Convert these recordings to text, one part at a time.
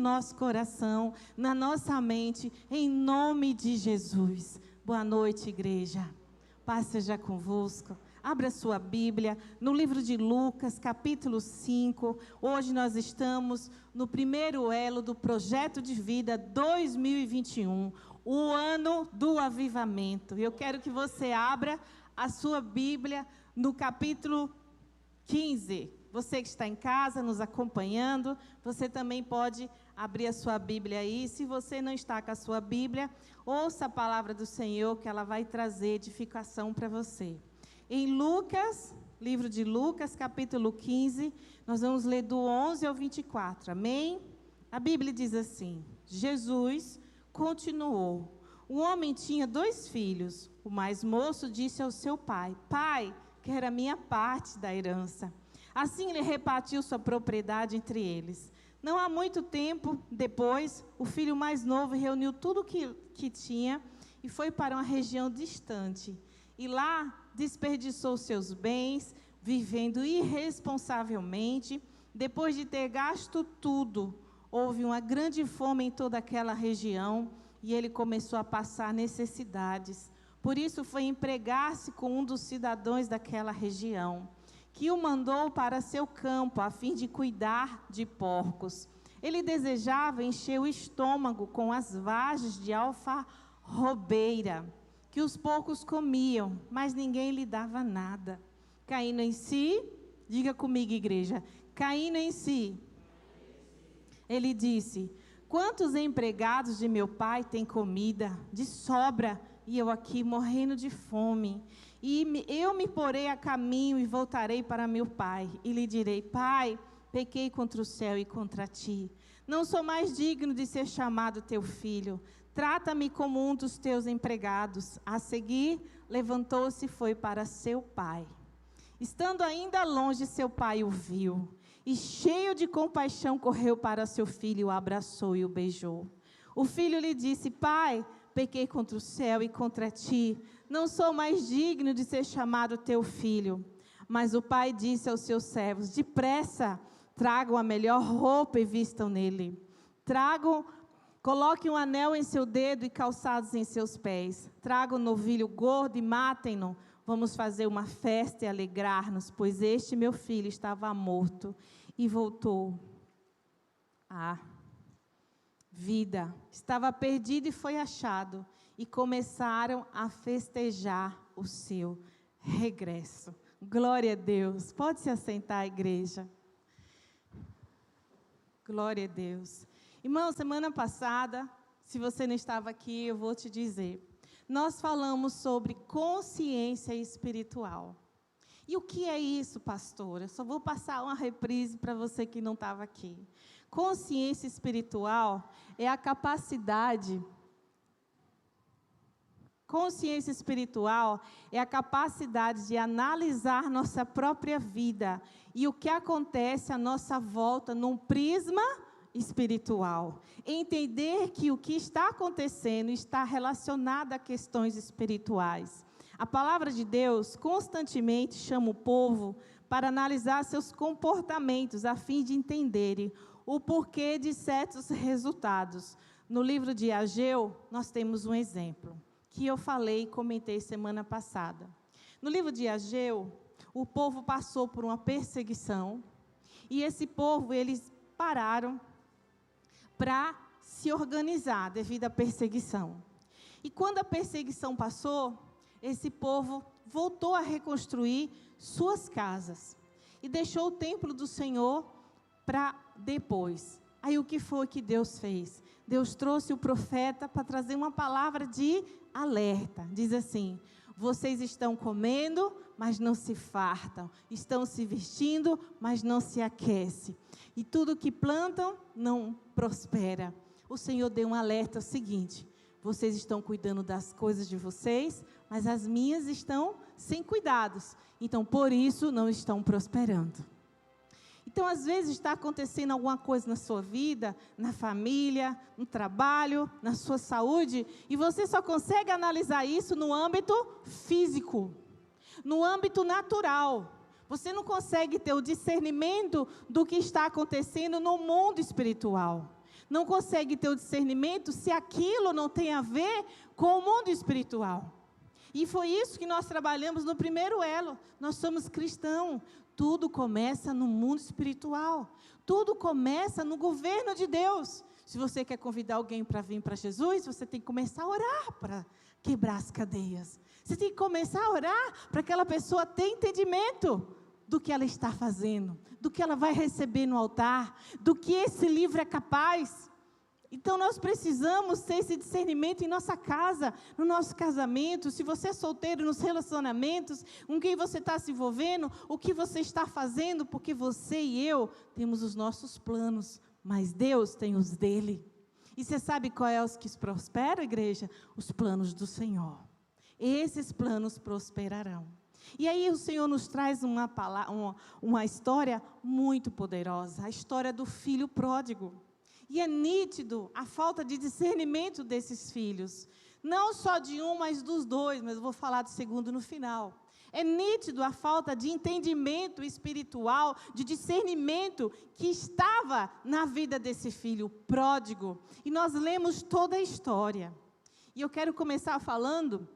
nosso coração, na nossa mente, em nome de Jesus. Boa noite, igreja. Paz seja convosco. Abra sua Bíblia no livro de Lucas, capítulo 5. Hoje nós estamos no primeiro elo do Projeto de Vida 2021, o ano do avivamento. Eu quero que você abra a sua Bíblia no capítulo 15. Você que está em casa nos acompanhando, você também pode abrir a sua Bíblia aí. Se você não está com a sua Bíblia, ouça a palavra do Senhor, que ela vai trazer edificação para você. Em Lucas, livro de Lucas, capítulo 15, nós vamos ler do 11 ao 24, amém? A Bíblia diz assim: Jesus continuou. Um homem tinha 2 filhos. O mais moço disse ao seu pai: Pai, quero a minha parte da herança. Assim ele repartiu sua propriedade entre eles. Não há muito tempo depois, o filho mais novo reuniu tudo o que tinha e foi para uma região distante. E lá desperdiçou seus bens, vivendo irresponsavelmente. Depois de ter gasto tudo, houve uma grande fome em toda aquela região e ele começou a passar necessidades. Por isso foi empregar-se com um dos cidadãos daquela região, que o mandou para seu campo, a fim de cuidar de porcos. Ele desejava encher o estômago com as vagens de alfarrobeira, que os porcos comiam, mas ninguém lhe dava nada. Caindo em si, diga comigo, igreja, caindo em si, ele disse: quantos empregados de meu pai têm comida de sobra, e eu aqui morrendo de fome? E eu me porei a caminho e voltarei para meu pai, e lhe direi: Pai, pequei contra o céu e contra ti. Não sou mais digno de ser chamado teu filho. Trata-me como um dos teus empregados. A seguir, levantou-se e foi para seu pai. Estando ainda longe, seu pai o viu, e cheio de compaixão correu para seu filho, o abraçou e o beijou. O filho lhe disse: Pai, pequei contra o céu e contra ti. Não sou mais digno de ser chamado teu filho. Mas o pai disse aos seus servos: depressa, tragam a melhor roupa e vistam nele. Coloquem um anel em seu dedo e calçados em seus pés. Tragam um novilho gordo e matem-no. Vamos fazer uma festa e alegrar-nos, pois este meu filho estava morto e voltou à vida. Estava perdido e foi achado. E começaram a festejar o seu regresso. Glória a Deus. Pode se assentar, igreja. Glória a Deus. Irmão, semana passada, se você não estava aqui, eu vou te dizer. Nós falamos sobre consciência espiritual. E o que é isso, pastora? Eu só vou passar uma reprise para você que não estava aqui. Consciência espiritual é a capacidade... Consciência espiritual é a capacidade de analisar nossa própria vida e o que acontece à nossa volta num prisma espiritual. Entender que o que está acontecendo está relacionado a questões espirituais. A palavra de Deus constantemente chama o povo para analisar seus comportamentos a fim de entenderem o porquê de certos resultados. No livro de Ageu, nós temos um exemplo que eu falei e comentei semana passada. No livro de Ageu, o povo passou por uma perseguição, e esse povo, eles pararam para se organizar devido à perseguição. E quando a perseguição passou, esse povo voltou a reconstruir suas casas, e deixou o templo do Senhor para depois. Aí o que foi que Deus fez? Deus trouxe o profeta para trazer uma palavra de alerta. Diz assim: vocês estão comendo, mas não se fartam. Estão se vestindo, mas não se aquecem. E tudo que plantam não prospera. O Senhor deu um alerta seguinte: vocês estão cuidando das coisas de vocês, mas as minhas estão sem cuidados. Então, por isso, não estão prosperando. Então, às vezes, está acontecendo alguma coisa na sua vida, na família, no trabalho, na sua saúde, e você só consegue analisar isso no âmbito físico, no âmbito natural. Você não consegue ter o discernimento do que está acontecendo no mundo espiritual. não consegue ter o discernimento se aquilo não tem a ver com o mundo espiritual. E foi isso que nós trabalhamos no primeiro elo. Nós somos cristãos. Tudo começa no mundo espiritual. Tudo começa no governo de Deus. Se você quer convidar alguém para vir para Jesus, você tem que começar a orar para quebrar as cadeias. Você tem que começar a orar para aquela pessoa ter entendimento do que ela está fazendo, do que ela vai receber no altar, do que esse livro é capaz. Então, nós precisamos ter esse discernimento em nossa casa, no nosso casamento. Se você é solteiro, nos relacionamentos, com quem você está se envolvendo, o que você está fazendo, porque você e eu temos os nossos planos, mas Deus tem os dele. E você sabe qual é os que prosperam, igreja? Os planos do Senhor. Esses planos prosperarão. E aí o Senhor nos traz uma história muito poderosa, a história do filho pródigo. E é nítido a falta de discernimento desses filhos. Não só de um, mas dos dois, mas eu vou falar do segundo no final. É nítido a falta de entendimento espiritual, de discernimento que estava na vida desse filho pródigo. E nós lemos toda a história. E eu quero começar falando...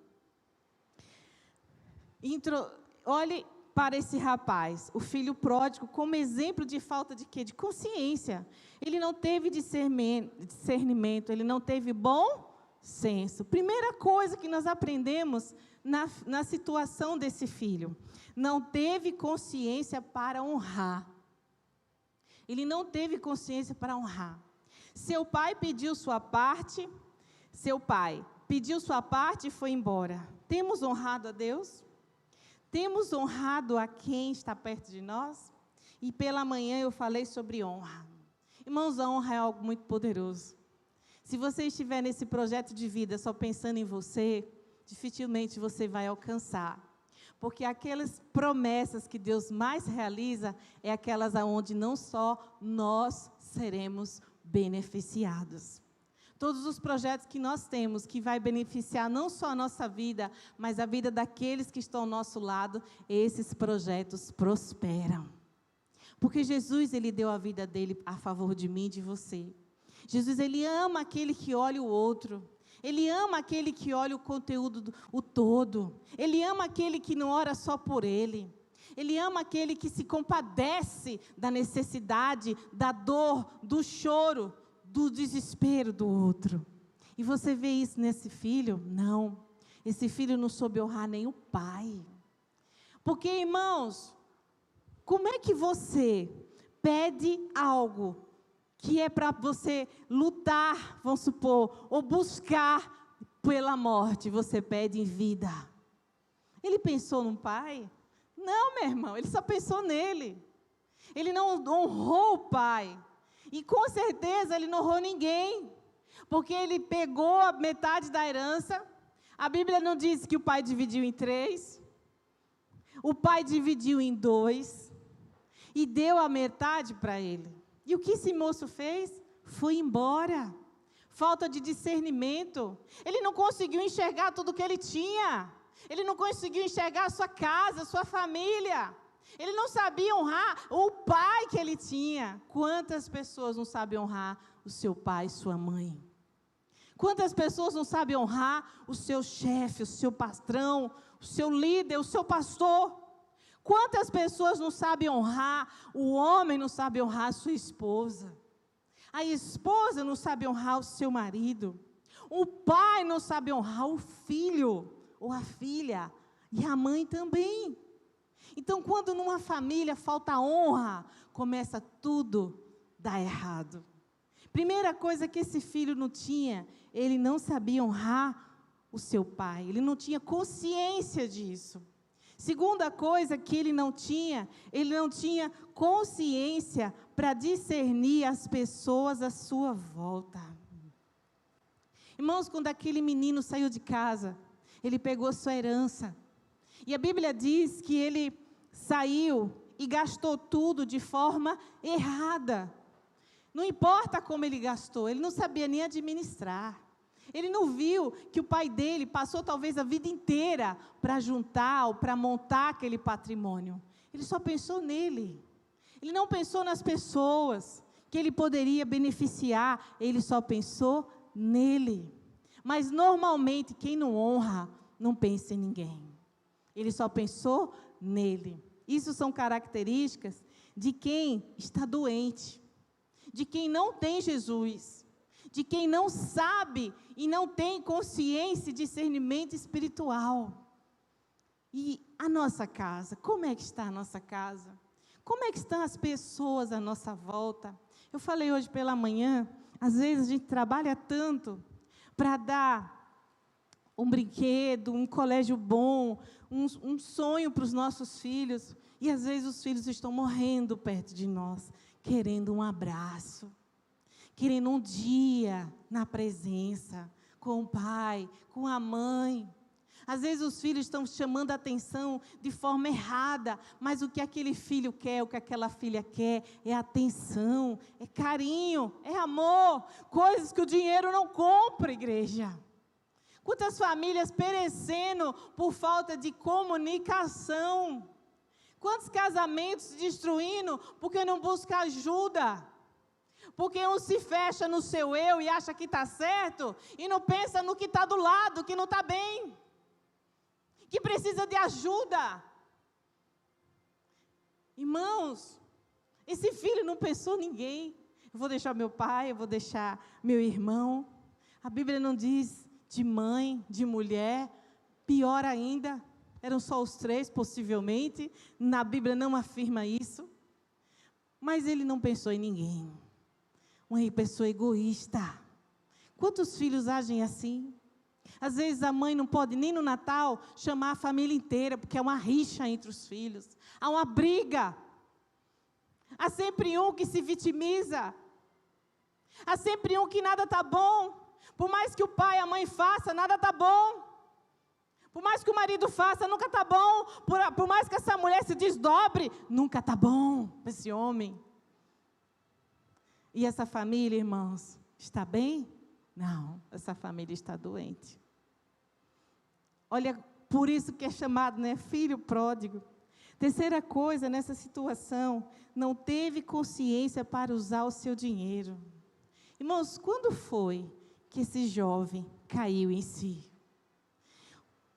Olhe para esse rapaz, o filho pródigo, como exemplo de falta de quê? De consciência. Ele não teve discernimento, ele não teve bom senso. Primeira coisa que nós aprendemos na situação desse filho, não teve consciência para honrar. Ele não teve consciência para honrar. Seu pai pediu sua parte e foi embora. Temos honrado a Deus? Temos honrado a quem está perto de nós? E pela manhã eu falei sobre honra. Irmãos, a honra é algo muito poderoso. Se você estiver nesse projeto de vida só pensando em você, dificilmente você vai alcançar. Porque aquelas promessas que Deus mais realiza é aquelas onde não só nós seremos beneficiados. Todos os projetos que nós temos, que vai beneficiar não só a nossa vida, mas a vida daqueles que estão ao nosso lado, esses projetos prosperam. Porque Jesus, Ele deu a vida dele a favor de mim e de você. Jesus, Ele ama aquele que olha o outro. Ele ama aquele que olha o conteúdo, o todo. Ele ama aquele que não ora só por ele. Ele ama aquele que se compadece da necessidade, da dor, do choro, do desespero do outro. E você vê isso nesse filho? Não. Esse filho não soube honrar nem o pai. Porque, irmãos, como é que você pede algo que é para você lutar, vamos supor, ou buscar pela morte, você pede em vida? Ele pensou no pai? Não, meu irmão, ele só pensou nele. Ele não honrou o pai. E com certeza ele não honrou ninguém, porque ele pegou a metade da herança. A Bíblia não diz que o pai dividiu em 3, o pai dividiu em 2 e deu a metade para ele. E o que esse moço fez? Foi embora. Falta de discernimento. Ele não conseguiu enxergar tudo que ele tinha. Ele não conseguiu enxergar a sua casa, a sua família. Ele não sabia honrar o pai que ele tinha. Quantas pessoas não sabem honrar o seu pai e sua mãe? Quantas pessoas não sabem honrar o seu chefe, o seu patrão, o seu líder, o seu pastor? Quantas pessoas não sabem honrar, o homem não sabe honrar a sua esposa? A esposa não sabe honrar o seu marido. O pai não sabe honrar o filho ou a filha. E a mãe também. Então, quando numa família falta honra, começa tudo a dar errado. Primeira coisa que esse filho não tinha, ele não sabia honrar o seu pai. Ele não tinha consciência disso. Segunda coisa que ele não tinha consciência para discernir as pessoas à sua volta. Irmãos, quando aquele menino saiu de casa, ele pegou sua herança. E a Bíblia diz que ele saiu e gastou tudo de forma errada. Não importa como ele gastou, ele não sabia nem administrar. Ele não viu que o pai dele passou talvez a vida inteira para juntar ou para montar aquele patrimônio. Ele só pensou nele. Ele não pensou nas pessoas que ele poderia beneficiar, ele só pensou nele. Mas normalmente quem não honra, não pensa em ninguém. Ele só pensou nele. Isso são características de quem está doente, de quem não tem Jesus, de quem não sabe e não tem consciência e discernimento espiritual. E a nossa casa, como é que está a nossa casa? Como é que estão as pessoas à nossa volta? Eu falei hoje pela manhã, às vezes a gente trabalha tanto para dar um brinquedo, um colégio bom, um sonho para os nossos filhos, e às vezes os filhos estão morrendo perto de nós, querendo um abraço, querendo um dia na presença, com o pai, com a mãe. Às vezes os filhos estão chamando a atenção de forma errada, mas o que aquele filho quer, o que aquela filha quer, é atenção, é carinho, é amor, coisas que o dinheiro não compra, igreja. Quantas famílias perecendo por falta de comunicação? Quantos casamentos se destruindo porque não busca ajuda? Porque um se fecha no seu eu e acha que está certo e não pensa no que está do lado, que não está bem, que precisa de ajuda. Irmãos, esse filho não pensou em ninguém. Eu vou deixar meu pai, eu vou deixar meu irmão. A Bíblia não diz de mãe, de mulher, pior ainda, eram só os três, possivelmente. Na Bíblia não afirma isso. Mas ele não pensou em ninguém. Uma pessoa egoísta. Quantos filhos agem assim? Às vezes a mãe não pode nem no Natal chamar a família inteira, porque há uma rixa entre os filhos, há uma briga. Há sempre um que se vitimiza. Há sempre um que nada está bom. Por mais que o pai e a mãe façam, nada está bom. Por mais que o marido faça, nunca está bom. Por mais que essa mulher se desdobre, nunca está bom para esse homem. E essa família, irmãos, está bem? Não, essa família está doente. Olha, por isso que é chamado, né, filho pródigo. Terceira coisa, nessa situação, não teve consciência para usar o seu dinheiro. Irmãos, quando foi que esse jovem caiu em si?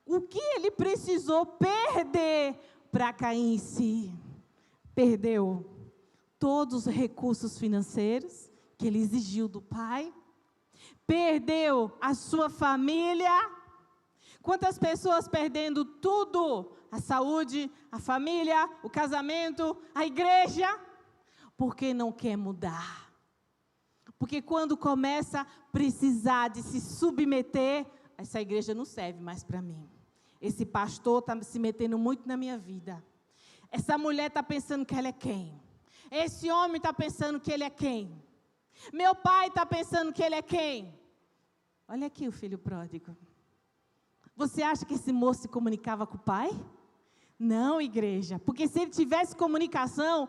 O que ele precisou perder para cair em si? Perdeu todos os recursos financeiros que ele exigiu do pai. Perdeu a sua família. Quantas pessoas perdendo tudo? A saúde, a família, o casamento, a igreja, porque não quer mudar. Porque quando começa a precisar de se submeter, essa igreja não serve mais para mim. Esse pastor está se metendo muito na minha vida. Essa mulher está pensando que ela é quem? Esse homem está pensando que ele é quem? Meu pai está pensando que ele é quem? Olha aqui o filho pródigo. Você acha que esse moço se comunicava com o pai? Não, igreja, porque se ele tivesse comunicação,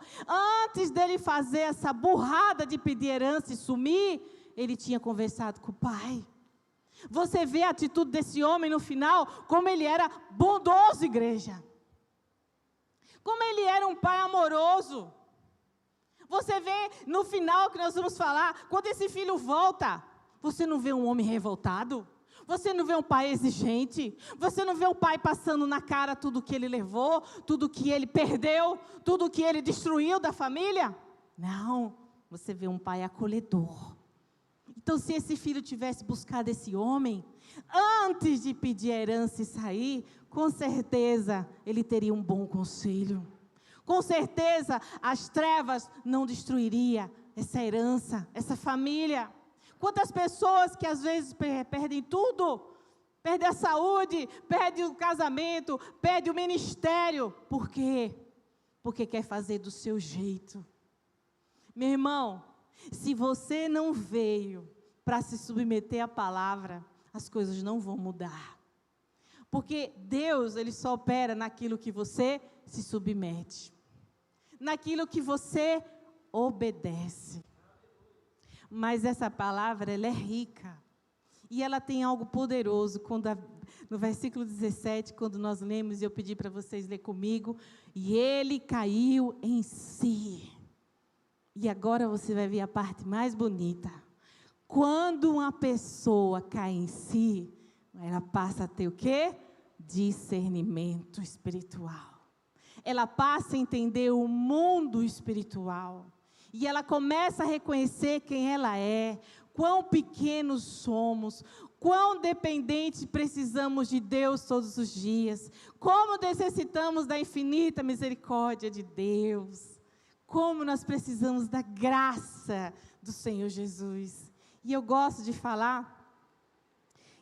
antes dele fazer essa burrada de pedir herança e sumir, ele tinha conversado com o pai. Você vê a atitude desse homem no final, como ele era bondoso, igreja. Como ele era um pai amoroso. Você vê no final que nós vamos falar, quando esse filho volta, você não vê um homem revoltado? Você não vê um pai exigente? Você não vê um pai passando na cara tudo que ele levou, tudo que ele perdeu, tudo que ele destruiu da família? Não, você vê um pai acolhedor. Então, se esse filho tivesse buscado esse homem, antes de pedir a herança e sair, com certeza ele teria um bom conselho. Com certeza as trevas não destruiriam essa herança, essa família. Quantas pessoas que às vezes perdem tudo, perdem a saúde, perdem o casamento, perdem o ministério. Por quê? Porque quer fazer do seu jeito. Meu irmão, se você não veio para se submeter à palavra, as coisas não vão mudar. Porque Deus, Ele só opera naquilo que você se submete. Naquilo que você obedece. Mas essa palavra, ela é rica. E ela tem algo poderoso. No versículo 17, quando nós lemos, e eu pedi para vocês ler comigo, e ele caiu em si. E agora você vai ver a parte mais bonita. Quando uma pessoa cai em si, ela passa a ter o quê? Discernimento espiritual. Ela passa a entender o mundo espiritual. E ela começa a reconhecer quem ela é, quão pequenos somos, quão dependentes precisamos de Deus todos os dias, como necessitamos da infinita misericórdia de Deus, como nós precisamos da graça do Senhor Jesus. E eu gosto de falar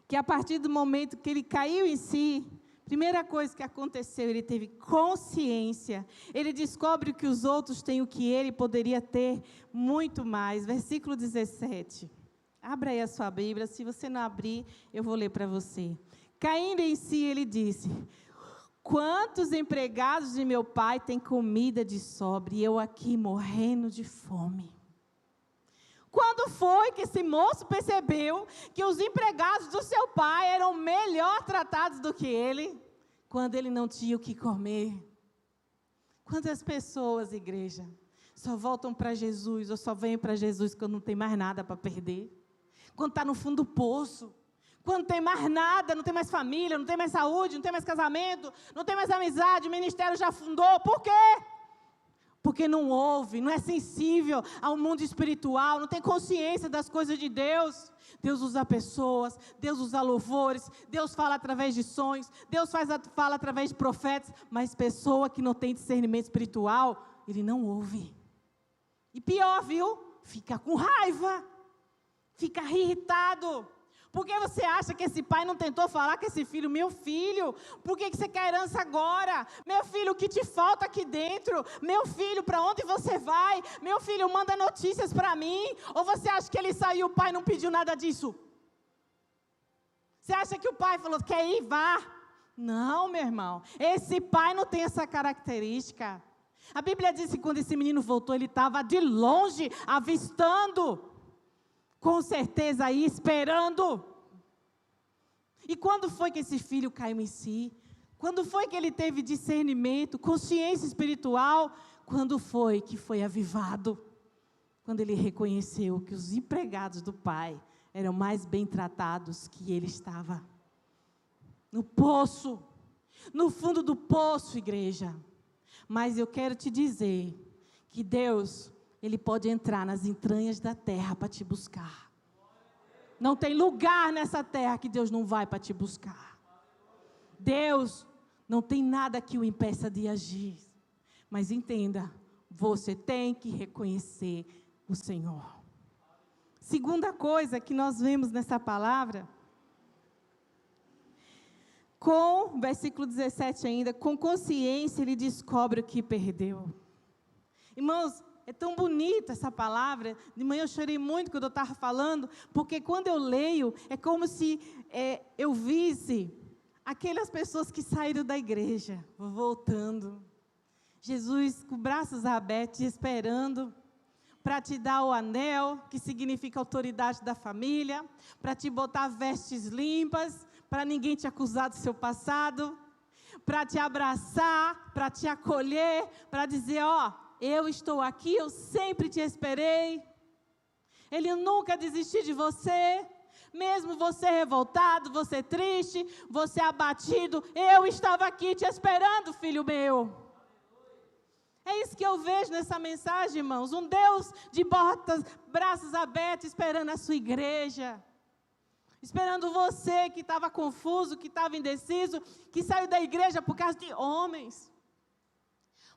que a partir do momento que ele caiu em si, primeira coisa que aconteceu, ele teve consciência, ele descobre que os outros têm o que ele poderia ter muito mais. Versículo 17. Abra aí a sua Bíblia, se você não abrir, eu vou ler para você. Caindo em si, ele disse: quantos empregados de meu pai têm comida de sobra e eu aqui morrendo de fome? Quando foi que esse moço percebeu que os empregados do seu pai eram melhor tratados do que ele? Quando ele não tinha o que comer. Quantas pessoas, igreja, só voltam para Jesus ou só vêm para Jesus quando não tem mais nada para perder? Quando está no fundo do poço, quando não tem mais nada, não tem mais família, não tem mais saúde, não tem mais casamento, não tem mais amizade, o ministério já afundou. Por quê? Porque não ouve, não é sensível ao mundo espiritual, não tem consciência das coisas de Deus. Deus usa pessoas, Deus usa louvores, Deus fala através de sonhos, Deus fala através de profetas, mas pessoa que não tem discernimento espiritual, ele não ouve. E pior, viu? Fica com raiva, fica irritado. Por que você acha que esse pai não tentou falar com esse filho? Meu filho, por que você quer herança agora? Meu filho, o que te falta aqui dentro? Meu filho, para onde você vai? Meu filho, manda notícias para mim. Ou você acha que ele saiu e o pai não pediu nada disso? Você acha que o pai falou, quer ir? Vá. Não, meu irmão. Esse pai não tem essa característica. A Bíblia diz que quando esse menino voltou, ele estava de longe, avistando. Com certeza aí, esperando. E quando foi que esse filho caiu em si? Quando foi que ele teve discernimento, consciência espiritual? Quando foi que foi avivado? Quando ele reconheceu que os empregados do pai eram mais bem tratados que ele estava. No poço, no fundo do poço, igreja. Mas eu quero te dizer que Deus, Ele pode entrar nas entranhas da terra para te buscar. Não tem lugar nessa terra que Deus não vai para te buscar. Deus não tem nada que o impeça de agir. Mas entenda, você tem que reconhecer o Senhor. Segunda coisa que nós vemos nessa palavra, versículo 17 ainda, com consciência ele descobre o que perdeu. Irmãos, é tão bonita essa palavra. De manhã eu chorei muito quando eu estava falando, porque quando eu leio, é como se eu visse aquelas pessoas que saíram da igreja, voltando. Jesus com braços abertos, esperando para te dar o anel, que significa autoridade da família, para te botar vestes limpas, para ninguém te acusar do seu passado, para te abraçar, para te acolher, para dizer, eu estou aqui, eu sempre te esperei. Ele nunca desistiu de você. Mesmo você revoltado, você triste, você abatido, eu estava aqui te esperando, filho meu. É isso que eu vejo nessa mensagem, irmãos. Um Deus de braços abertos, esperando a sua igreja. Esperando você que estava confuso, que estava indeciso, que saiu da igreja por causa de homens.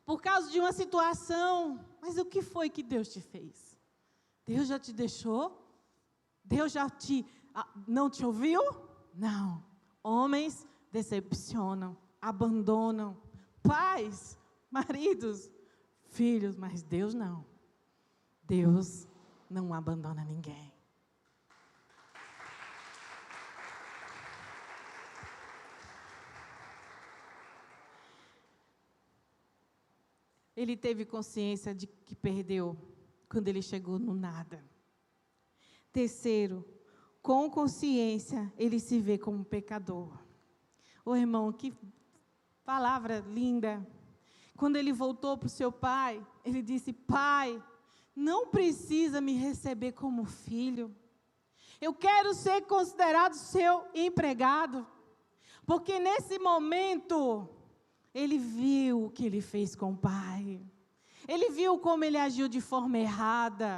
Por causa de uma situação. Mas o que foi que Deus te fez? Deus já te deixou? Deus já não te ouviu? Não. Homens decepcionam, abandonam. Pais, maridos, filhos, mas Deus não. Deus não abandona ninguém. Ele teve consciência de que perdeu quando ele chegou no nada. Terceiro, com consciência, ele se vê como um pecador. Irmão, que palavra linda. Quando ele voltou para o seu pai, ele disse, pai, não precisa me receber como filho. Eu quero ser considerado seu empregado. Porque nesse momento, ele viu o que ele fez com o pai. Ele viu como ele agiu de forma errada.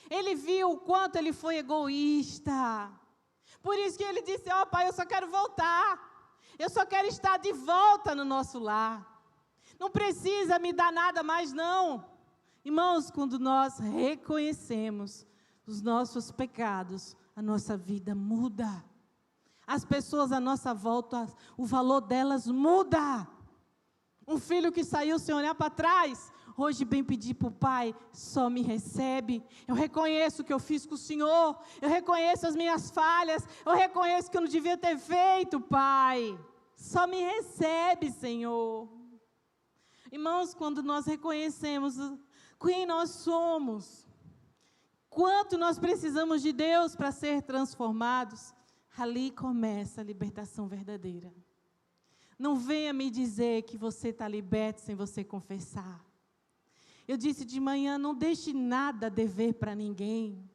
Ele viu o quanto ele foi egoísta. Por isso que ele disse, pai, eu só quero voltar. Eu só quero estar de volta no nosso lar. Não precisa me dar nada mais, não. Irmãos, quando nós reconhecemos os nossos pecados, a nossa vida muda. As pessoas à nossa volta, o valor delas muda. Um filho que saiu sem olhar para trás, hoje bem pedir para o pai, só me recebe. Eu reconheço o que eu fiz com o Senhor. Eu reconheço as minhas falhas. Eu reconheço que eu não devia ter feito, pai. Só me recebe, Senhor. Irmãos, quando nós reconhecemos quem nós somos, quanto nós precisamos de Deus para ser transformados, ali começa a libertação verdadeira. Não venha me dizer que você está liberto sem você confessar. Eu disse de manhã, não deixe nada dever para ninguém.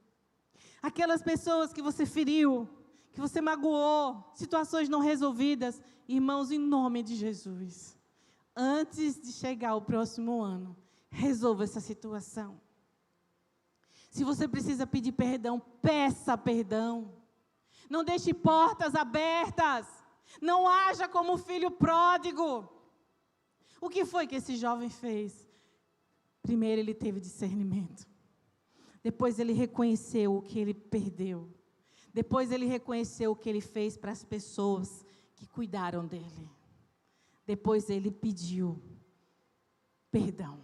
Aquelas pessoas que você feriu, que você magoou, situações não resolvidas, irmãos, em nome de Jesus, antes de chegar o próximo ano, resolva essa situação. Se você precisa pedir perdão, peça perdão. Não deixe portas abertas. Não haja como o filho pródigo. O que foi que esse jovem fez? Primeiro ele teve discernimento. Depois ele reconheceu o que ele perdeu. Depois ele reconheceu o que ele fez para as pessoas que cuidaram dele. Depois ele pediu perdão.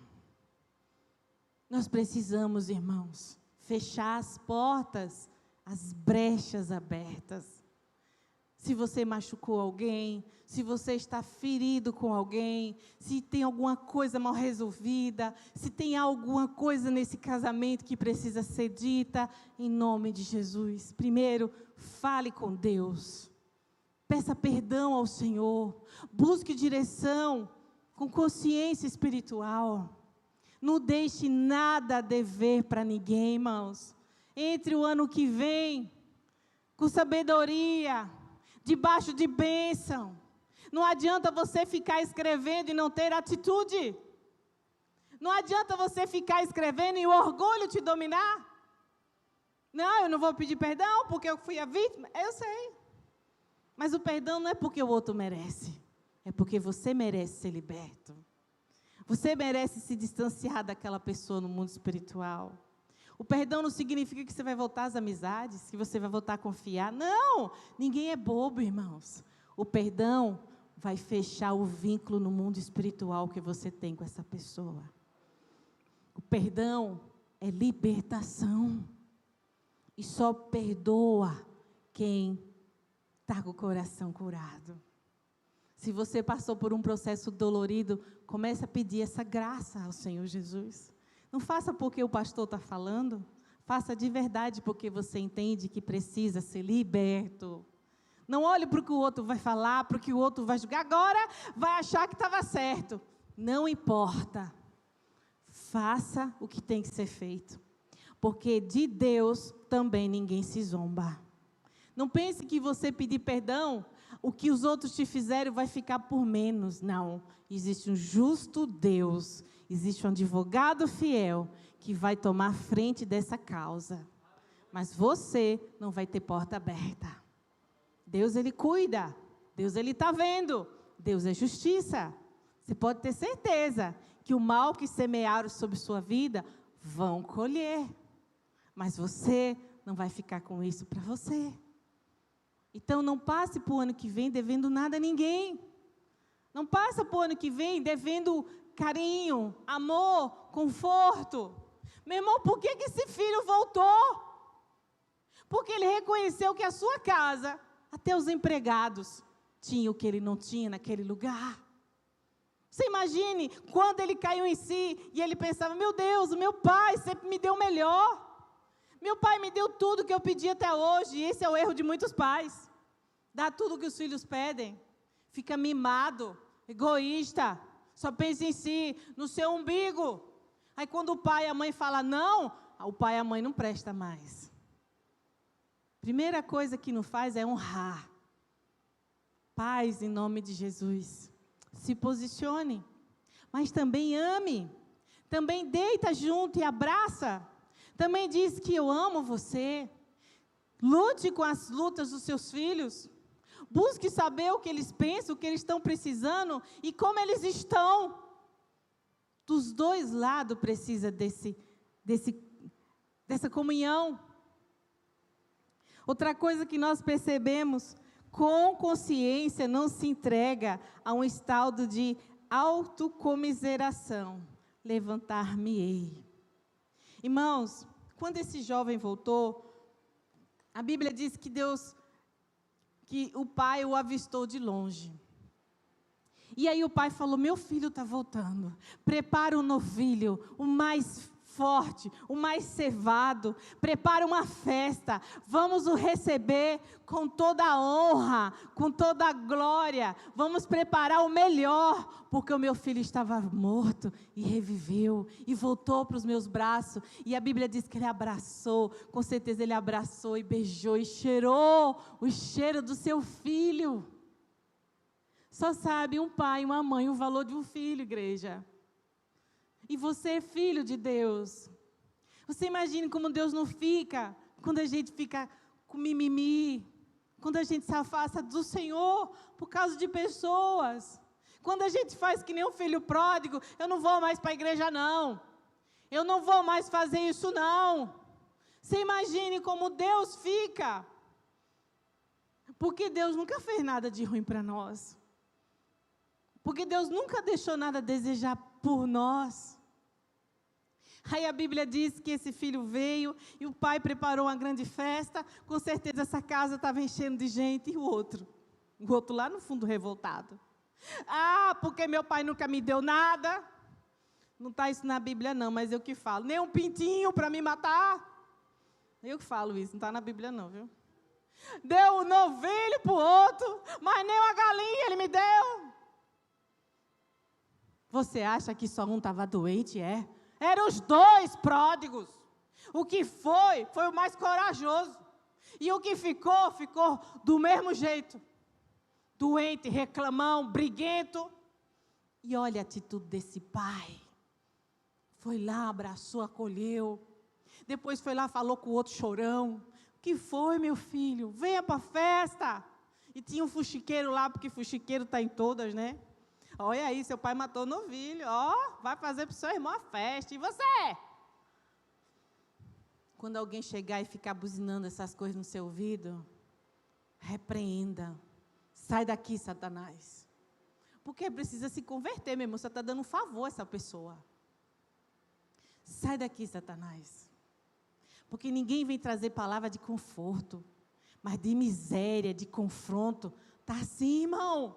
Nós precisamos, irmãos, fechar as portas, as brechas abertas. Se você machucou alguém, se você está ferido com alguém, se tem alguma coisa mal resolvida, se tem alguma coisa nesse casamento que precisa ser dita, em nome de Jesus, primeiro, fale com Deus. Peça perdão ao Senhor. Busque direção com consciência espiritual. Não deixe nada a dever para ninguém, irmãos. Entre o ano que vem, com sabedoria, debaixo de bênção. Não adianta você ficar escrevendo e não ter atitude. Não adianta você ficar escrevendo e o orgulho te dominar. Não, eu não vou pedir perdão porque eu fui a vítima. Eu sei. Mas o perdão não é porque o outro merece. É porque você merece ser liberto. Você merece se distanciar daquela pessoa no mundo espiritual. O perdão não significa que você vai voltar às amizades, que você vai voltar a confiar. Não, ninguém é bobo, irmãos. O perdão vai fechar o vínculo no mundo espiritual que você tem com essa pessoa. O perdão é libertação. E só perdoa quem está com o coração curado. Se você passou por um processo dolorido, comece a pedir essa graça ao Senhor Jesus. Não faça porque o pastor está falando, faça de verdade porque você entende que precisa ser liberto. Não olhe para o que o outro vai falar, para o que o outro vai julgar, agora vai achar que estava certo. Não importa. Faça o que tem que ser feito. Porque de Deus também ninguém se zomba. Não pense que você pedir perdão, o que os outros te fizeram vai ficar por menos. Não. Existe um justo Deus. Existe um advogado fiel que vai tomar frente dessa causa. Mas você não vai ter porta aberta. Deus, Ele cuida. Deus, Ele está vendo. Deus é justiça. Você pode ter certeza que o mal que semearam sobre sua vida vão colher. Mas você não vai ficar com isso para você. Então, não passe para o ano que vem devendo nada a ninguém. Não passa para o ano que vem devendo carinho, amor, conforto. Meu irmão, por que esse filho voltou? Porque ele reconheceu que a sua casa, até os empregados, tinham o que ele não tinha naquele lugar. Você imagine quando ele caiu em si e ele pensava, meu Deus, o meu pai sempre me deu o melhor. Meu pai me deu tudo que eu pedi até hoje, e esse é o erro de muitos pais. Dá tudo que os filhos pedem. Fica mimado, egoísta, só pensa em si, no seu umbigo. Aí quando o pai e a mãe falam não, o pai e a mãe não prestam mais. Primeira coisa que não faz é honrar. Pais, em nome de Jesus, se posicione, mas também ame. Também deita junto e abraça. Também diz que eu amo você. Lute com as lutas dos seus filhos. Busque saber o que eles pensam, o que eles estão precisando e como eles estão. Dos dois lados precisa dessa comunhão. Outra coisa que nós percebemos, com consciência não se entrega a um estado de autocomiseração. Levantar-me-ei. Irmãos, quando esse jovem voltou, a Bíblia diz que o pai o avistou de longe. E aí o pai falou, meu filho está voltando, prepara um novilho, o mais forte, o mais cevado, prepara uma festa, vamos o receber com toda a honra, com toda a glória, vamos preparar o melhor, porque o meu filho estava morto e reviveu, e voltou para os meus braços, e a Bíblia diz que ele abraçou, com certeza ele abraçou e beijou, e cheirou o cheiro do seu filho. Só sabe um pai e uma mãe o valor de um filho, igreja. E você é filho de Deus. Você imagina como Deus não fica quando a gente fica com mimimi, quando a gente se afasta do Senhor por causa de pessoas. Quando a gente faz que nem um filho pródigo, eu não vou mais para a igreja não. Eu não vou mais fazer isso não. Você imagine como Deus fica. Porque Deus nunca fez nada de ruim para nós. Porque Deus nunca deixou nada a desejar por nós. Aí a Bíblia diz que esse filho veio e o pai preparou uma grande festa. Com certeza essa casa estava enchendo de gente. E o outro lá no fundo revoltado. Ah, porque meu pai nunca me deu nada. Não está isso na Bíblia não, mas eu que falo. Nem um pintinho para me matar. Eu que falo isso, não está na Bíblia não, viu? Deu um novilho para o outro, mas nem uma galinha ele me deu. Você acha que só um estava doente? Eram os dois pródigos. O que foi o mais corajoso. E o que ficou do mesmo jeito. Doente, reclamão, briguento. E olha a atitude desse pai. Foi lá, abraçou, acolheu. Depois foi lá, falou com o outro chorão. O que foi, meu filho? Venha para a festa. E tinha um fuxiqueiro lá, porque fuxiqueiro está em todas, né? Olha aí, seu pai matou o novilho, vai fazer para o seu irmão a festa, e você? Quando alguém chegar e ficar buzinando essas coisas no seu ouvido, repreenda, sai daqui, Satanás, porque precisa se converter, meu irmão, você está dando um favor a essa pessoa, sai daqui, Satanás, porque ninguém vem trazer palavra de conforto, mas de miséria, de confronto, está assim, irmão.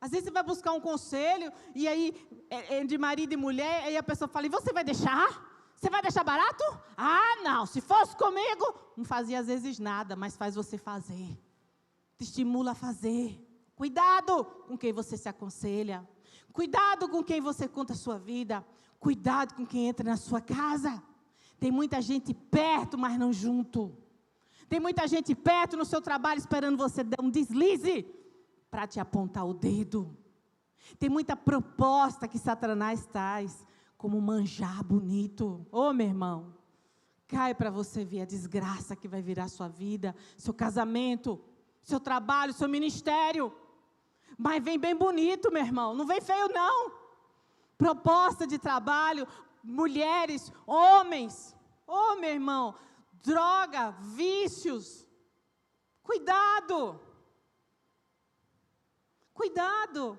Às vezes você vai buscar um conselho, e aí, é de marido e mulher, aí a pessoa fala, e você vai deixar? Você vai deixar barato? Ah, não, se fosse comigo, não fazia às vezes nada, mas faz você fazer. Te estimula a fazer. Cuidado com quem você se aconselha. Cuidado com quem você conta a sua vida. Cuidado com quem entra na sua casa. Tem muita gente perto, mas não junto. Tem muita gente perto no seu trabalho, esperando você dar um deslize para te apontar o dedo. Tem muita proposta que Satanás traz, como manjar bonito. Meu irmão, cai para você ver a desgraça que vai virar sua vida, seu casamento, seu trabalho, seu ministério. Mas vem bem bonito, meu irmão, não vem feio não. Proposta de trabalho, mulheres, homens. Meu irmão, droga, vícios. Cuidado. Cuidado.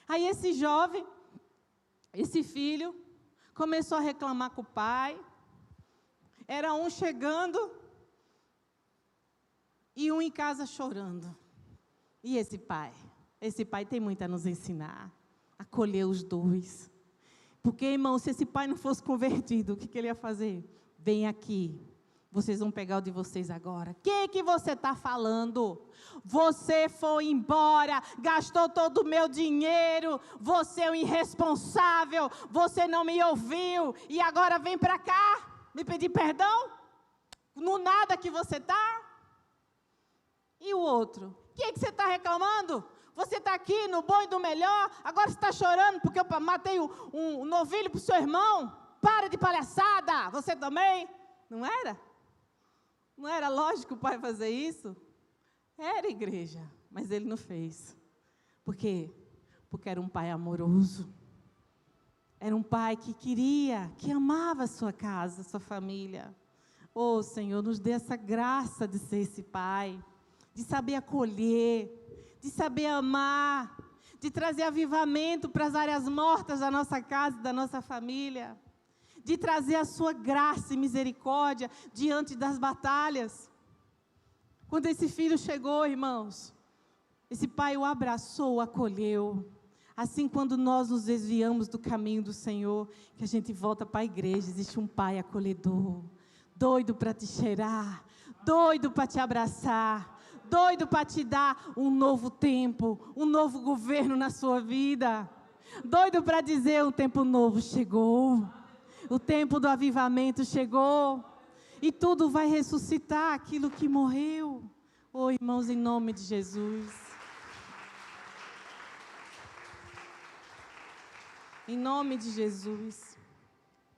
Aí esse jovem, esse filho, começou a reclamar com o pai. Era um chegando e um em casa chorando. E esse pai? Esse pai tem muito a nos ensinar. Acolher os dois. Porque, irmão, se esse pai não fosse convertido, o que ele ia fazer? Vem aqui. Vocês vão pegar o de vocês agora. O que você está falando? Você foi embora, gastou todo o meu dinheiro, você é um irresponsável, você não me ouviu, e agora vem para cá me pedir perdão? No nada que você está? E o outro? O que você está reclamando? Você está aqui no bom e do melhor, agora você está chorando porque eu matei um novilho para o seu irmão? Para de palhaçada, você também? Não era? Não era lógico o pai fazer isso? Era, igreja, mas ele não fez. Por quê? Porque era um pai amoroso. Era um pai que queria, que amava a sua casa, a sua família. Oh, Senhor, nos dê essa graça de ser esse pai, de saber acolher, de saber amar, de trazer avivamento para as áreas mortas da nossa casa e da nossa família, de trazer a sua graça e misericórdia diante das batalhas. Quando esse filho chegou, irmãos, esse pai o abraçou, o acolheu. Assim, quando nós nos desviamos do caminho do Senhor, que a gente volta para a igreja, existe um pai acolhedor, doido para te cheirar, doido para te abraçar, doido para te dar um novo tempo, um novo governo na sua vida, doido para dizer: um tempo novo chegou, o tempo do avivamento chegou, e tudo vai ressuscitar aquilo que morreu. Oh, irmãos, em nome de Jesus. Em nome de Jesus.